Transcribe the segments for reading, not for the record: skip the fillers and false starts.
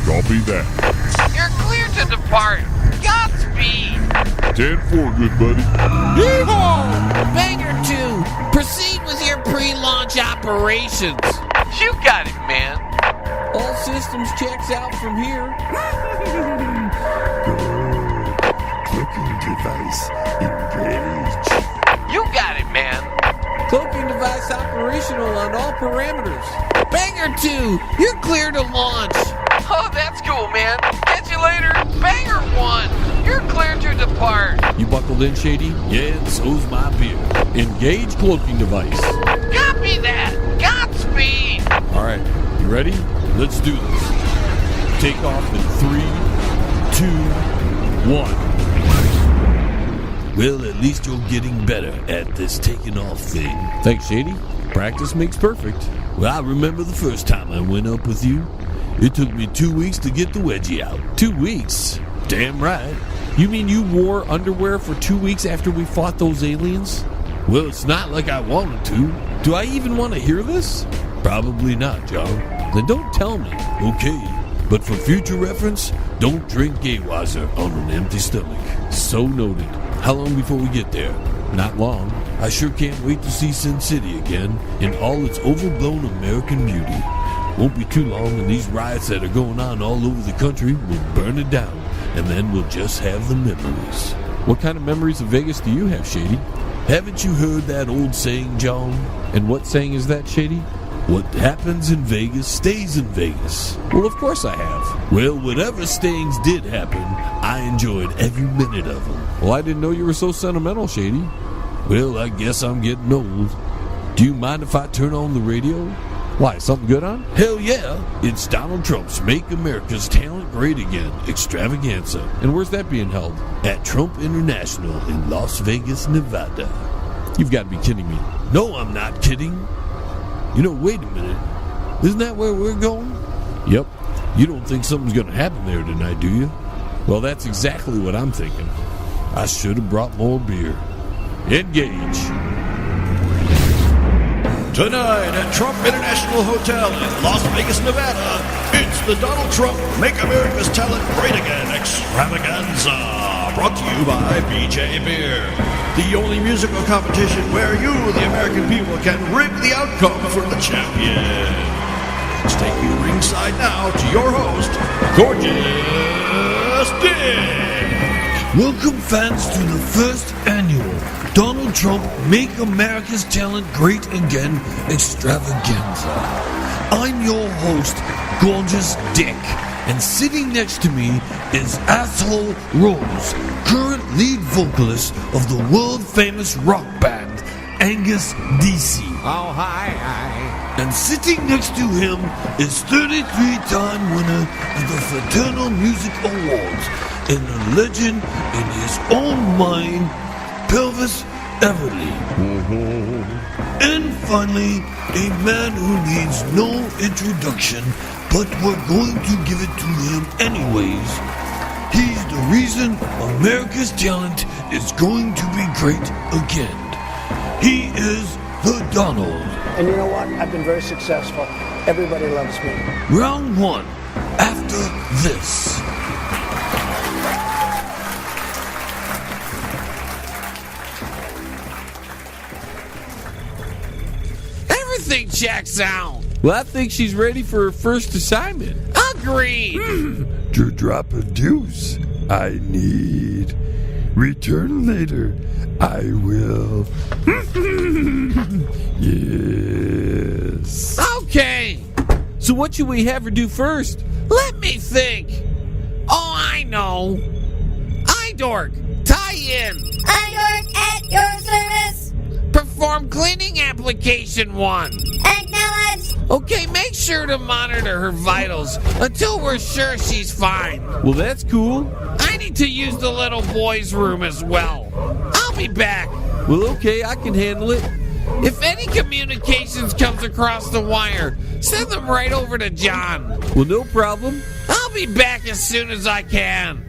Copy that. You're clear to depart. Godspeed. 10-4, good buddy. Yeehaw! Banger 2, proceed with your pre-launch operations. You got it, man. All systems checks out from here. Cloaking device engaged. You got it, man. Cloaking device operational on all parameters. Banger 2, you're clear to launch. Oh, that's cool, man. Catch you later. Banger 1, you're clear to depart. You buckled in, Shady? Yeah, and so's my beer. Engage cloaking device. Copy that. Godspeed. All right, you ready? Let's do this. Take off in 3, 2, 1. Well, at least you're getting better at this taking off thing. Thanks, Shady. Practice makes perfect. Well, I remember the first time I went up with you. It took me 2 weeks to get the wedgie out. 2 weeks? Damn right. You mean you wore underwear for 2 weeks after we fought those aliens? Well, it's not like I wanted to. Do I even want to hear this? Probably not, John. Then don't tell me. Okay, but for future reference, don't drink Gaywazer on an empty stomach. So noted. How long before we get there? Not long. I sure can't wait to see Sin City again in all its overblown American beauty. Won't be too long and these riots that are going on all over the country will burn it down, and then we'll just have the memories. What kind of memories of Vegas do you have, Shady? Haven't you heard that old saying, John? And what saying is that, Shady? What happens in Vegas stays in Vegas. Well, of course I have. Well, whatever stayings did happen, I enjoyed every minute of them. Well, I didn't know you were so sentimental, Shady. Well, I guess I'm getting old. Do you mind if I turn on the radio? Why, something good on? Hell yeah! It's Donald Trump's Make America's Talent Great Again extravaganza. And where's that being held? At Trump International in Las Vegas, Nevada. You've got to be kidding me. No, I'm not kidding. You know, wait a minute. Isn't that where we're going? Yep. You don't think something's going to happen there tonight, do you? Well, that's exactly what I'm thinking. I should have brought more beer. Engage. Tonight at Trump International Hotel in Las Vegas, Nevada, it's the Donald Trump Make America's Talent Great Again extravaganza. Brought to you by BJ Beer. The only musical competition where you, the American people, can rig the outcome for the champion. Let's take you ringside now to your host, Gorgeous Dick. Welcome, fans, to the first annual Donald Trump Make America's Talent Great Again extravaganza. I'm your host, Gorgeous Dick, and sitting next to me is Asshole Rose, current lead vocalist of the world-famous rock band Angus DC. Oh, hi. And sitting next to him is 33-time winner of the Fraternal Music Awards and a legend in his own mind, Pelvis Everly. And finally, a man who needs no introduction, but we're going to give it to him anyways. He's the reason America's talent is going to be great again. He is the Donald. And you know what? I've been very successful. Everybody loves me. Round one, after this. Everything checks out. Well, I think she's ready for her first assignment. Agreed. To drop a deuce, I need. Return later. I will. Yes. Okay. So what should we have her do first? Let me think. Oh, I know. iDork, tie in. iDork at your service. Perform cleaning application 1. Acknowledge. Okay, make sure to monitor her vitals until we're sure she's fine. Well, that's cool. I need to use the little boy's room as well. I'll be back. Well, okay, I can handle it. If any communications comes across the wire, send them right over to John. Well, no problem. I'll be back as soon as I can.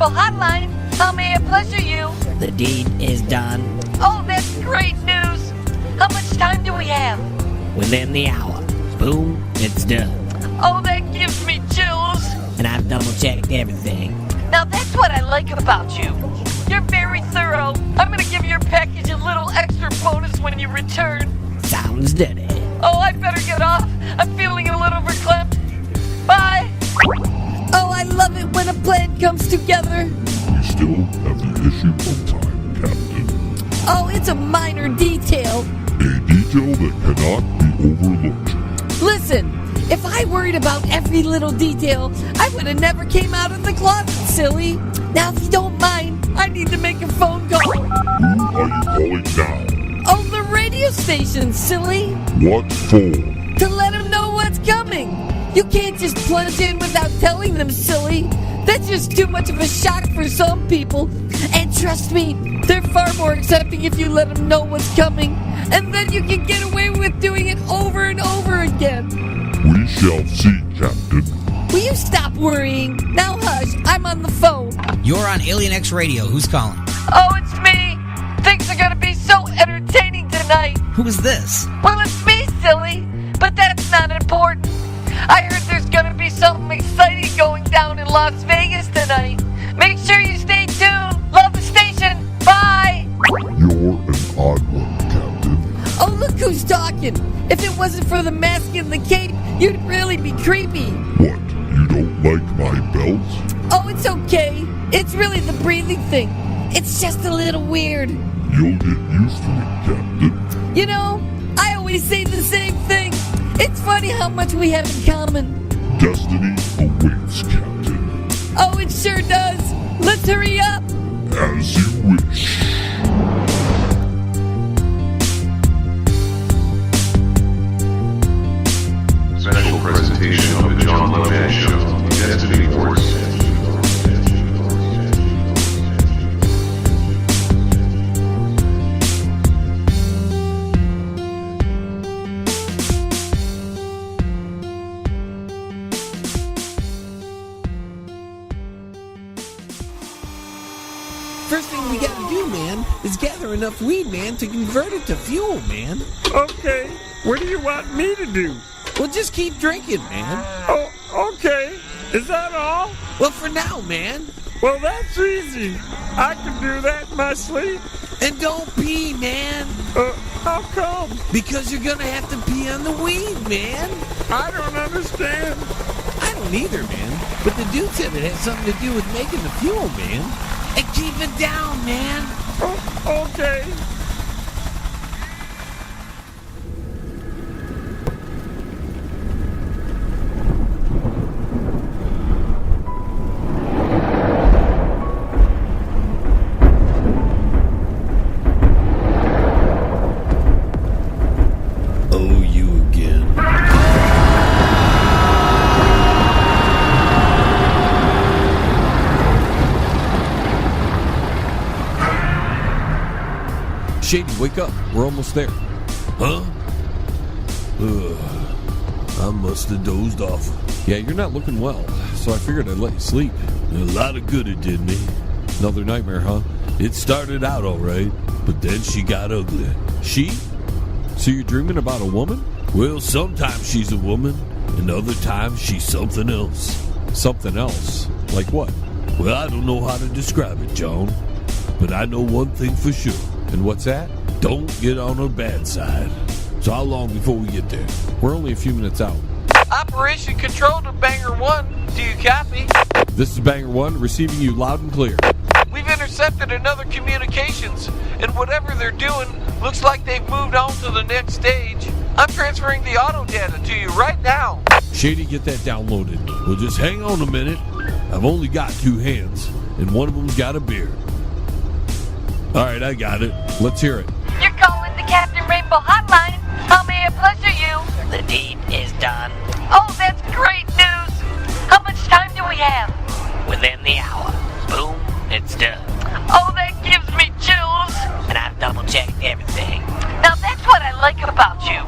Rainbow Hotline. How may I pleasure you? The deed is done Oh, that's great news. How much time do we have? within the hour. Boom, it's done. Oh, that gives me chills. And I've double-checked everything. Now that's what I like about you. You're very thorough. I'm gonna give your package a little extra bonus when you return. Sounds dirty. Oh, I better get off. I'm feeling a little verklempt. Bye. Oh, I love it when a plan comes together. We still have the issue of time, Captain. Oh, it's a minor detail. A detail that cannot be overlooked. Listen, if I worried about every little detail, I would have never came out of the closet, silly. Now, if you don't mind, I need to make a phone call. Who are you calling now? Oh, the radio station, silly. What for? To let them know what's coming. You can't just plunge in without telling them, silly. That's just too much of a shock for some people. And trust me, they're far more accepting if you let them know what's coming. And then you can get away with doing it over and over again. We shall see, Captain. Will you stop worrying? Now hush, I'm on the phone. You're on Alien X Radio. Who's calling? Oh, it's me. Things are gonna be so entertaining tonight. Who is this? Well, it's me, silly. But that's not important. I heard there's gonna be something exciting going down in Las Vegas tonight. Make sure you stay tuned. Love the station. Bye. You're an odd one, Captain. Oh, look who's talking. If it wasn't for the mask and the cape, you'd really be creepy. What? You don't like my belt? Oh, it's okay. It's really the breathing thing. It's just a little weird. You'll get used to it, Captain. You know, I always say the same thing. It's funny how much we have in common. Destiny awaits, Captain. Oh, it sure does. Let's hurry up. As you wish. Special presentation of the John Lebang Show, Destiny Wars. First thing we gotta do, man, is gather enough weed, man, to convert it to fuel, man. Okay, what do you want me to do? Well, just keep drinking, man. Oh, okay. Is that all? Well, for now, man. Well, that's easy. I can do that in my sleep. And don't pee, man. How come? Because you're gonna have to pee on the weed, man. I don't understand. I don't either, man. But the dude said it had something to do with making the fuel, man. And keep it down, man. Oh, okay. Oh, you again. Shady, wake up. We're almost there. Huh? I must have dozed off. Yeah, you're not looking well, so I figured I'd let you sleep. A lot of good it did me. Another nightmare, huh? It started out all right, but then she got ugly. She? So you're dreaming about a woman? Well, sometimes she's a woman, and other times she's something else. Something else? Like what? Well, I don't know how to describe it, John, but I know one thing for sure. And what's that? Don't get on her bad side. So how long before we get there? We're only a few minutes out. Operation Control to Banger 1. Do you copy? This is Banger 1, receiving you loud and clear. We've intercepted another communications, and whatever they're doing looks like they've moved on to the next stage. I'm transferring the auto data to you right now. Shady, get that downloaded. Well, just hang on a minute. I've only got 2 hands, and one of them's got a beard. All right, I got it. Let's hear it. You're calling the Captain Rainbow Hotline. How may I pleasure you? The deed is done Oh, that's great news. How much time do we have? within the hour. Boom, it's done. Oh, that gives me chills. And I've double-checked everything. Now that's what I like about you.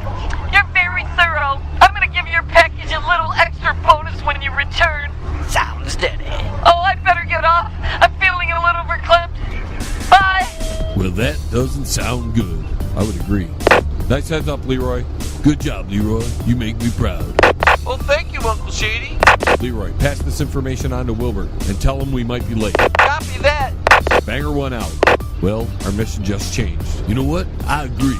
You're very thorough. I'm gonna give your package a little extra bonus when you return. Sounds dirty. Oh, I better get off. I'm Doesn't sound good. I would agree. Nice heads up, Leroy. Good job, Leroy. You make me proud. Well, thank you, Uncle Shady. Leroy, pass this information on to Wilbur and tell him we might be late. Copy that. Banger 1 out. Well, our mission just changed. You know what? I agree.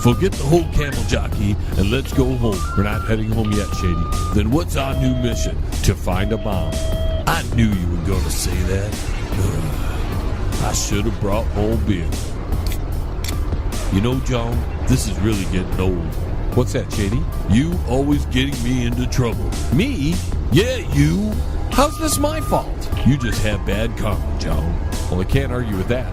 Forget the whole camel jockey and let's go home. We're not heading home yet, Shady. Then what's our new mission? To find a bomb. I knew you were going to say that. I should have brought more beer. You know, John, this is really getting old. What's that, Shady? You always getting me into trouble. Me? Yeah, you. How's this my fault? You just have bad karma, John. Well, I can't argue with that.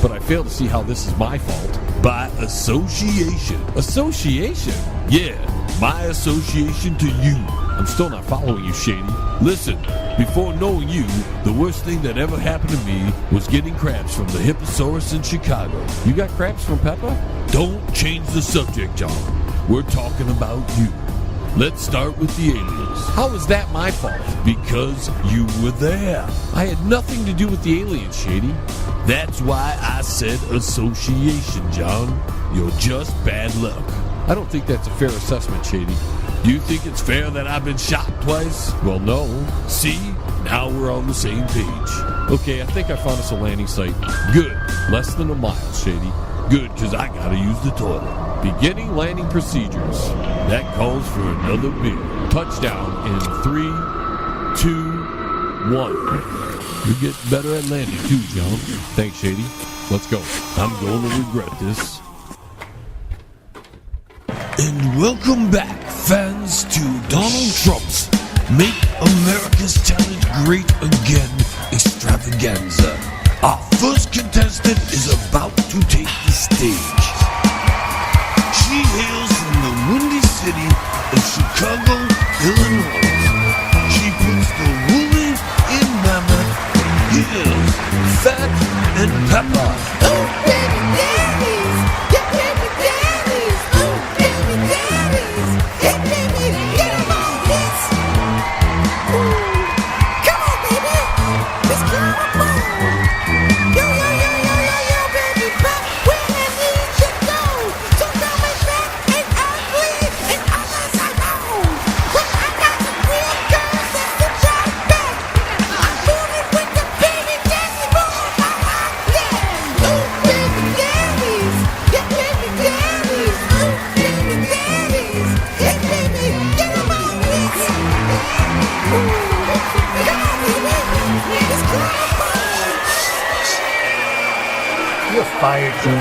But I fail to see how this is my fault. By association. Association? Yeah, my association to you. I'm still not following you, Shady. Listen, before knowing you, the worst thing that ever happened to me was getting crabs from the Hipposaurus in Chicago. You got crabs from Peppa? Don't change the subject, John. We're talking about you. Let's start with the aliens. How is that my fault? Because you were there. I had nothing to do with the aliens, Shady. That's why I said association, John. You're just bad luck. I don't think that's a fair assessment, Shady. Do you think it's fair that I've been shot twice? Well, no. See? Now we're on the same page. Okay, I think I found us a landing site. Good. Less than a mile, Shady. Good, because I gotta use the toilet. Beginning landing procedures. That calls for another beer. Touchdown in 3, 2, 1. You're getting better at landing too, John. Thanks, Shady. Let's go. I'm going to regret this. And welcome back, fans, to Donald Trump's Make America's Talent Great Again extravaganza. Our first contestant is about to take the stage. She hails from the windy city of Chicago, Illinois. She puts the woolly in Mammoth, heels, fat, and pepper. Oh, baby daddies! Yeah, baby daddies! Oh, baby daddies! Hey, baby, get 'em on this! Ooh. Come on, baby! Let's go! Yo, yo, yo, yo, yo, yo, baby pop! Where I need you go! So come and back and ugly and others I know! Well, I got some real girls that's the drive back! I'm moving with the baby daddy boys! I like that! Oh, baby daddies! Yeah, baby daddies! Oh, baby daddies! Hey, baby, get 'em on this! Ooh. Come on, baby! Let's go! You're fired, Joe.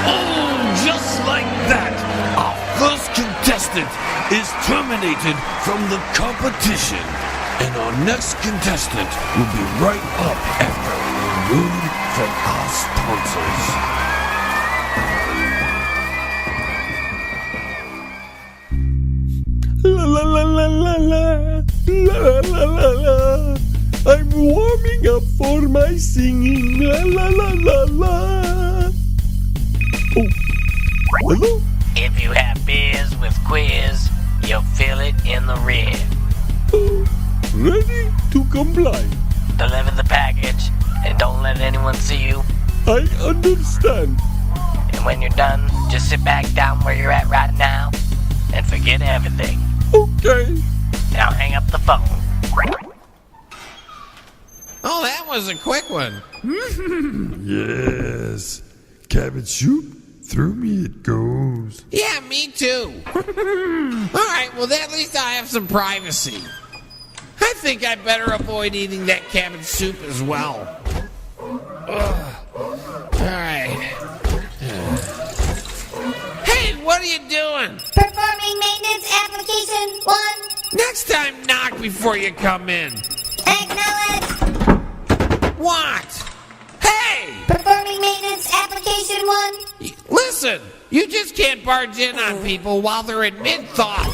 Oh, just like that, our first contestant is terminated from the competition. And our next contestant will be right up after a word from our sponsors. La la la la la la la la la la. I'm warming up for my singing. La la la la la. Oh, hello. If you have beers with quiz, you'll feel it in the rear. Oh, ready to comply. Deliver the package and don't let anyone see you. I understand. And when you're done, just sit back down where you're at right now and forget everything. Okay. Now hang up the phone. Oh, that was a quick one. Yes. Cabbage soup? Through me it goes. Yeah, me too. All right, well, at least I have some privacy. I think I better avoid eating that cabbage soup as well. Ugh. All right. Hey, what are you doing? Performing maintenance application 1. Next time, knock before you come in. Acknowledge. What? Hey! Performing maintenance application 1. Listen, you just can't barge in on people while they're in mid-thought.